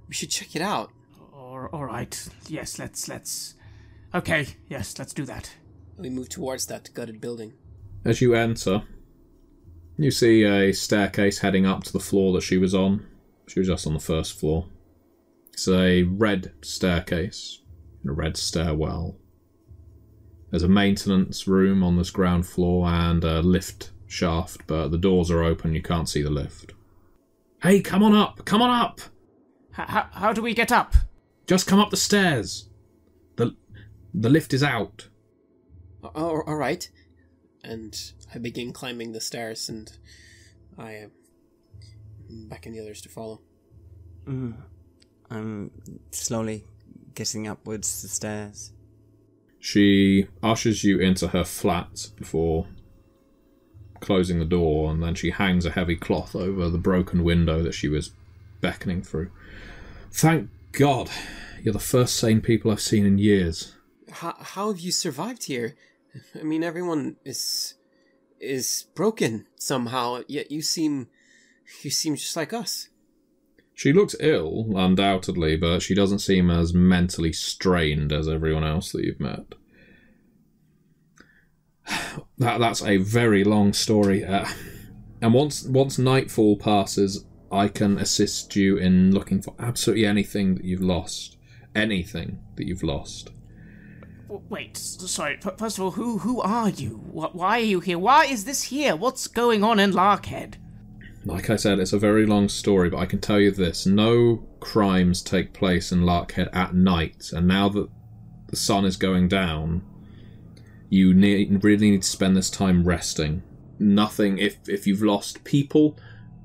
we should check it out. All right. Yes, let's... Okay, yes, let's do that. We move towards that gutted building. As you enter, you see a staircase heading up to the floor that she was on. She was just on the first floor. It's a red staircase, a red stairwell. There's a maintenance room on this ground floor and a lift shaft, but the doors are open, you can't see the lift. Hey, come on up! Come on up! How do we get up? Just come up the stairs. The lift is out. All right. And I begin climbing the stairs, and I beckon the others to follow. I'm slowly getting upwards the stairs. She ushers you into her flat before closing the door, and then she hangs a heavy cloth over the broken window that she was beckoning through. Thank God, you're the first sane people I've seen in years. How have you survived here? I mean, everyone is broken somehow, yet you seem just like us. She looks ill, undoubtedly, but she doesn't seem as mentally strained as everyone else that you've met. That's a very long story. And once nightfall passes, I can assist you in looking for absolutely anything that you've lost. Anything that you've lost. Wait, sorry. First of all, who are you? Why are you here? Why is this here? What's going on in Larkhead? Like I said, it's a very long story, but I can tell you this. No crimes take place in Larkhead at night, and now that the sun is going down, you really need to spend this time resting. Nothing, if you've lost people,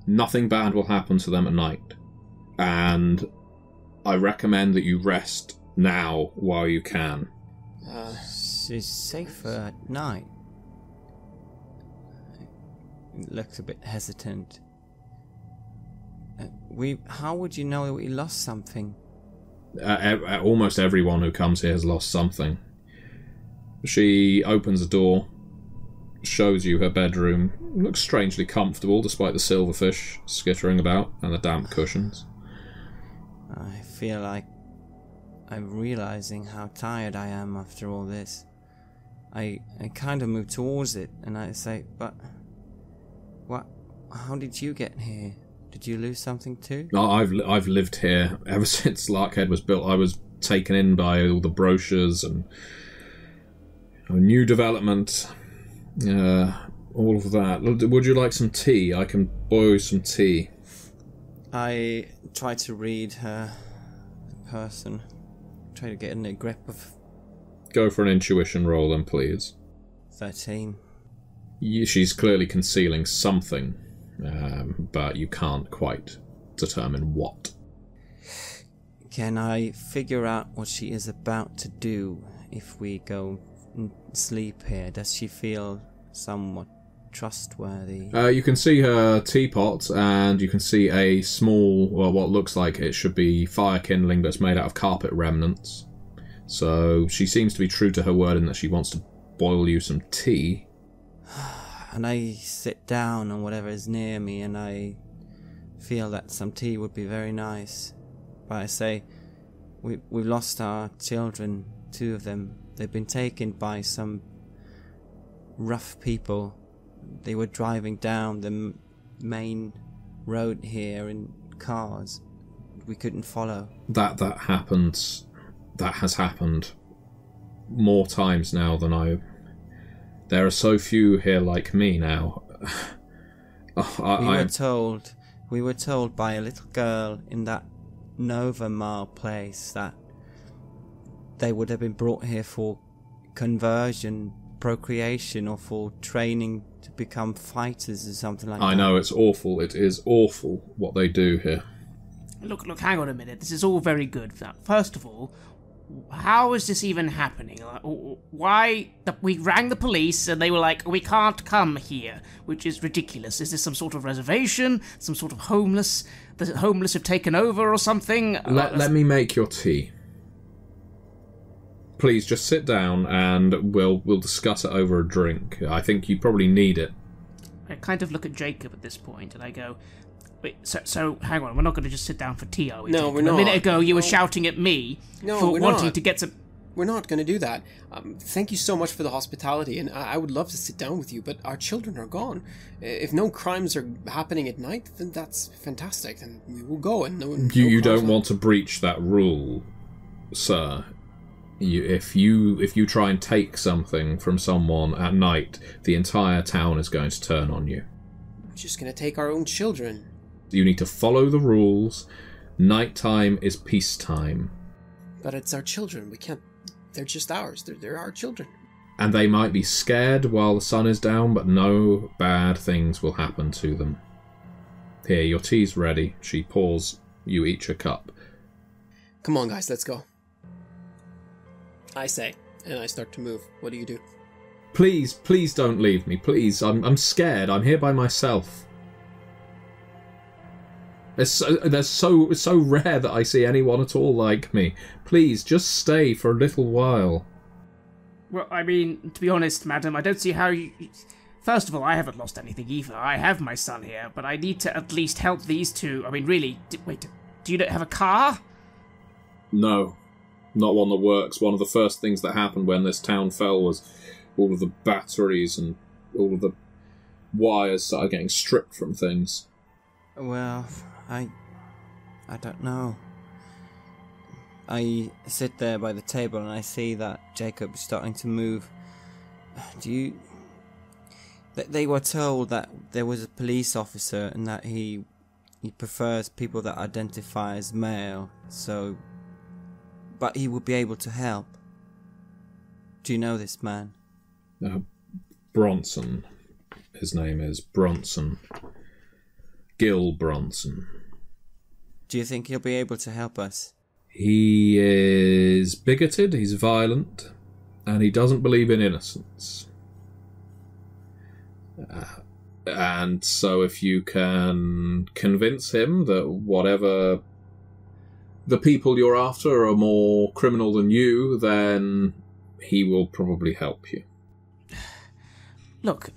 nothing bad will happen to them at night. And I recommend that you rest now while you can. She's safer at night. Looks a bit hesitant. How would you know that we lost something? Almost everyone who comes here has lost something. She opens a door, shows you her bedroom. Looks strangely comfortable despite the silverfish skittering about and the damp cushions. I feel like I'm realizing how tired I am after all this. I kind of move towards it and I say, but what? How did you get here? Did you lose something too? I've lived here ever since Larkhead was built. I was taken in by all the brochures and a new development, all of that. Would you like some tea? I can boil you some tea. I try to read her person. Try to get in a grip of... Go for an intuition roll then, please. 13. She's clearly concealing something, but you can't quite determine what. Can I figure out what she is about to do if we go and sleep here? Does she feel somewhat trustworthy? You can see her teapot, and you can see a small, well, what looks like it should be fire kindling, but it's made out of carpet remnants. So she seems to be true to her word in that she wants to boil you some tea. And I sit down on whatever is near me, and I feel that some tea would be very nice. But I say, we've lost our children, 2 of them. They've been taken by some rough people. They were driving down the main road here in cars. We couldn't follow. That happens. That has happened more times now than I... There are so few here like me now. We were told by a little girl in that Nova Mile place that they would have been brought here for conversion, procreation, or for training to become fighters or something like that. I know, it's awful. It is awful what they do here. Look, hang on a minute. This is all very good. First of all, how is this even happening? Why? We rang the police and they were like, we can't come here, which is ridiculous. Is this some sort of reservation? Some sort of homeless? The homeless have taken over or something? Let me make your tea. Please, just sit down and we'll discuss it over a drink. I think you probably need it. I kind of look at Jacob at this point and I go, wait, so hang on, we're not going to just sit down for tea, are we? No, Jacob? we're not. A minute ago, you were shouting at me for wanting to get some... We're not going to do that. Thank you so much for the hospitality, and I would love to sit down with you, but our children are gone. If no crimes are happening at night, then that's fantastic, and we will go. And you don't want to breach that rule, sir. If you try and take something from someone at night, the entire town is going to turn on you. We're just going to take our own children. You need to follow the rules. Nighttime is peacetime. But it's our children. We can't... They're just ours. They're our children. And they might be scared while the sun is down, but no bad things will happen to them. Here, your tea's ready. She pours you each a cup. Come on, guys, let's go. I say, and I start to move. What do you do? Please don't leave me. Please, I'm scared. I'm here by myself. It's so rare that I see anyone at all like me. Please, just stay for a little while. Well, I mean, to be honest, madam, I don't see how you... First of all, I haven't lost anything either. I have my son here, but I need to at least help these 2. I mean, really, wait, do you have a car? No, not one that works. One of the first things that happened when this town fell was all of the batteries and all of the wires started getting stripped from things. Well, I don't know. I sit there by the table and I see that Jacob is starting to move. They were told that there was a police officer and that he prefers people that identify as male, so... But he would be able to help. Do you know this man? Bronson. His name is Bronson. Gil Bronson. Do you think he'll be able to help us? He is bigoted, he's violent, and he doesn't believe in innocence. And so if you can convince him that whatever the people you're after are more criminal than you, then he will probably help you. Look,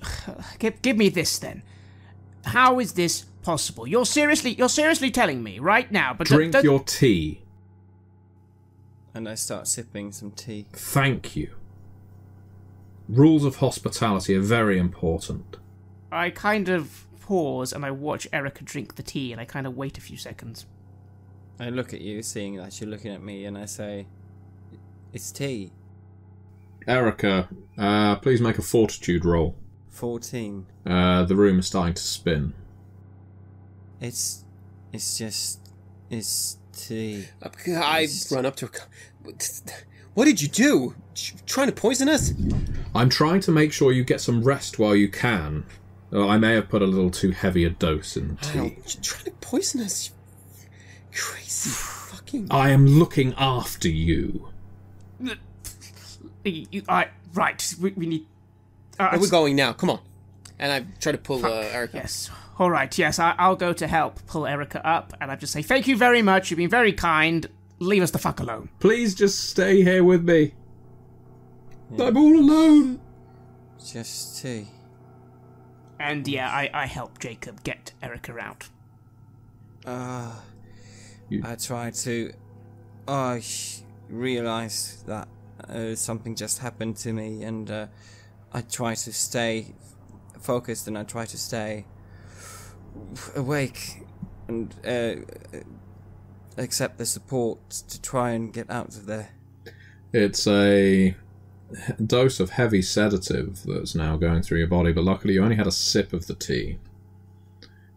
give me this then. How is this possible? You're seriously telling me right now, but Drink your tea. And I start sipping some tea. Thank you. Rules of hospitality are very important. I kind of pause and I watch Erica drink the tea and I kind of wait a few seconds. I look at you, seeing that you're looking at me, and I say, "It's tea." Erica, please make a fortitude roll. 14. The room is starting to spin. It's tea. I run up to her. What did you do? Trying to poison us? I'm trying to make sure you get some rest while you can. I may have put a little too heavy a dose in the tea. Trying to poison us? You crazy fucking... I am looking after you. Right, we need... we're going now, come on. And I try to pull Erica. Yes, alright, yes, I'll go to help pull Erica up, and I just say, thank you very much, you've been very kind, leave us the fuck alone. Please just stay here with me. Yeah. I'm all alone. Just tea. And yeah, I help Jacob get Erica out. I try to... I realise that something just happened to me, and I try to stay focused, and I try to stay awake, and accept the support to try and get out of there. It's a dose of heavy sedative that's now going through your body, but luckily you only had a sip of the tea.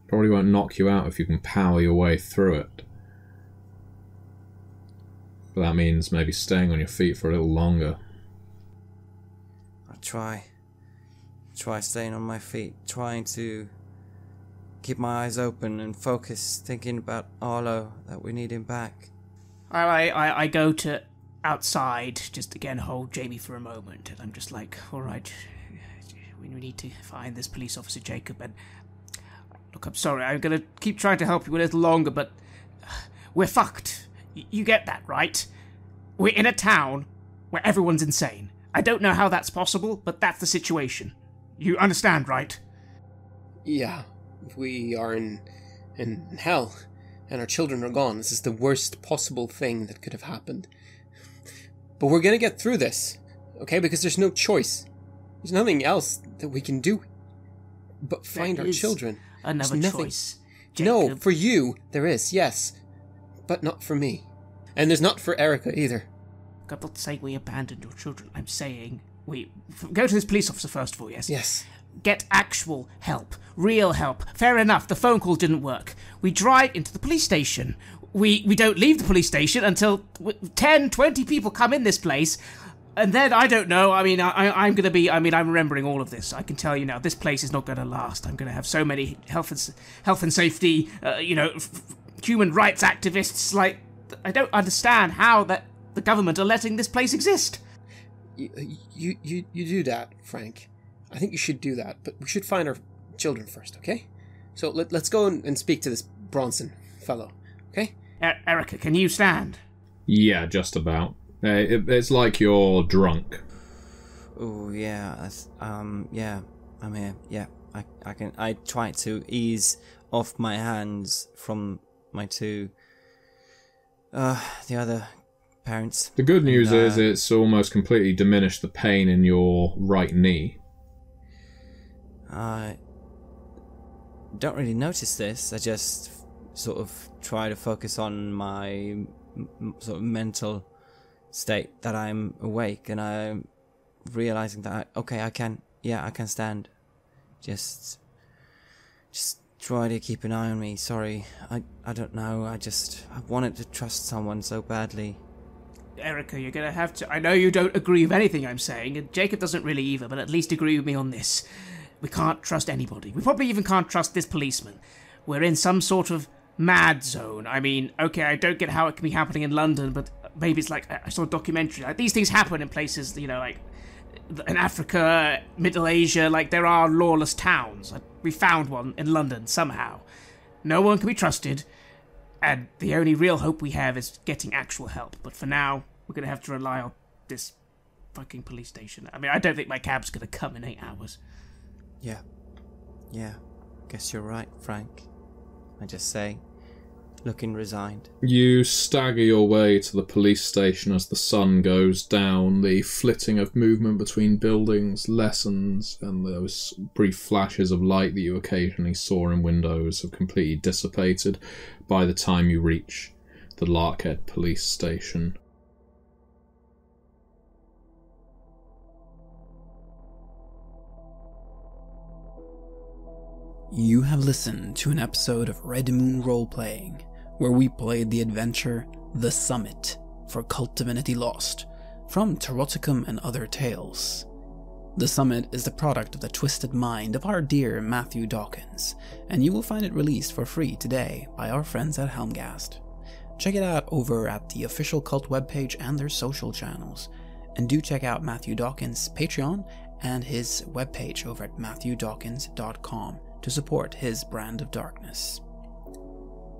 Probably won't knock you out if you can power your way through it. But that means maybe staying on your feet for a little longer. I try staying on my feet, trying to keep my eyes open and focus, thinking about Arlo, that we need him back. I go to outside, just again hold Jamie for a moment, and I'm just like, alright, we need to find this police officer Jacob, and look, I'm sorry, I'm gonna keep trying to help you a little longer, but we're fucked. You get that, right? We're in a town where everyone's insane. I don't know how that's possible, but that's the situation. You understand, right? Yeah, we are in hell, and our children are gone. This is the worst possible thing that could have happened. But we're gonna get through this, okay? Because there's no choice. There's nothing else that we can do but find our children. Another choice. Jacob. No, for you, there is, yes. But not for me. And there's not for Erica either. I'm not saying we abandoned your children. I'm saying we go to this police officer first of all, yes? Yes. Get actual help. Real help. Fair enough, the phone call didn't work. We drive into the police station. We don't leave the police station until 10, 20 people come in this place. And then, I don't know, I mean, I'm remembering all of this. I can tell you now, this place is not going to last. I'm going to have so many health and safety, human rights activists, like, I don't understand how that the government are letting this place exist. You do that, Frank. I think you should do that, but we should find our children first, okay? So let's go and speak to this Bronson fellow, okay? Erica, can you stand? Yeah, just about. It's like you're drunk. Oh yeah, yeah, I'm here. Yeah, I can. I try to ease off my hands from my two, the other parents. The good news is it's almost completely diminished the pain in your right knee. I don't really notice this. I just sort of try to focus on my sort of mental state that I'm awake, and I'm realizing that I can stand. Just try to keep an eye on me. Sorry, I don't know. I wanted to trust someone so badly. Erica, you're gonna have to. I know you don't agree with anything I'm saying, and Jacob doesn't really either, but at least agree with me on this. We can't trust anybody. We probably even can't trust this policeman. We're in some sort of mad zone. I mean, okay, I don't get how it can be happening in London, but maybe it's like, I saw a documentary, like, these things happen in places, like, in Africa, Middle Asia, like, there are lawless towns. We found one in London somehow. No one can be trusted, and the only real hope we have is getting actual help. But for now, we're going to have to rely on this fucking police station. I mean, I don't think my cab's going to come in 8 hours. Yeah. Guess you're right, Frank. I just say, looking resigned. You stagger your way to the police station as the sun goes down. The flitting of movement between buildings lessens, and those brief flashes of light that you occasionally saw in windows have completely dissipated by the time you reach the Larkhead police station. You have listened to an episode of Red Moon Roleplaying, where we played the adventure The Summit for Cult Divinity Lost, from Taroticum and Other Tales. The Summit is the product of the twisted mind of our dear Matthew Dawkins, and you will find it released for free today by our friends at Helmgast. Check it out over at the official Cult webpage and their social channels, and do check out Matthew Dawkins' Patreon and his webpage over at matthewdawkins.com to support his brand of darkness.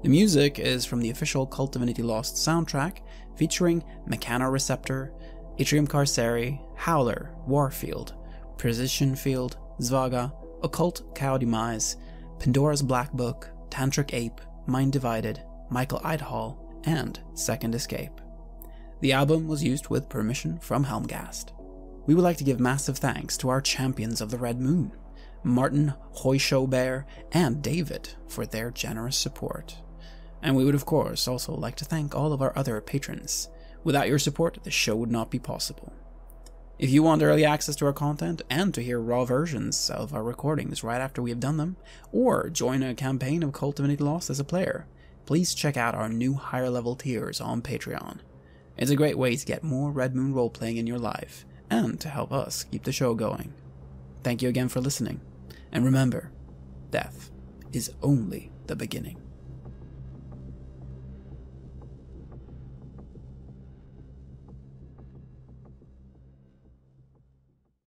The music is from the official Cult Divinity Lost soundtrack, featuring Mechanoreceptor, Atrium Carceri, Howler, Warfield, Precision Field, Zvaga, Occult Cow Demise, Pandora's Black Book, Tantric Ape, Mind Divided, Michael Eidhall, and Second Escape. The album was used with permission from Helmgast. We would like to give massive thanks to our champions of the Red Moon, Martin Hoyshobear and David, for their generous support. And we would of course also like to thank all of our other patrons. Without your support, the show would not be possible. If you want early access to our content and to hear raw versions of our recordings right after we have done them, or join a campaign of Cult Divinity Lost as a player, please check out our new higher level tiers on Patreon. It's a great way to get more Red Moon roleplaying in your life, and to help us keep the show going. Thank you again for listening. And remember, death is only the beginning.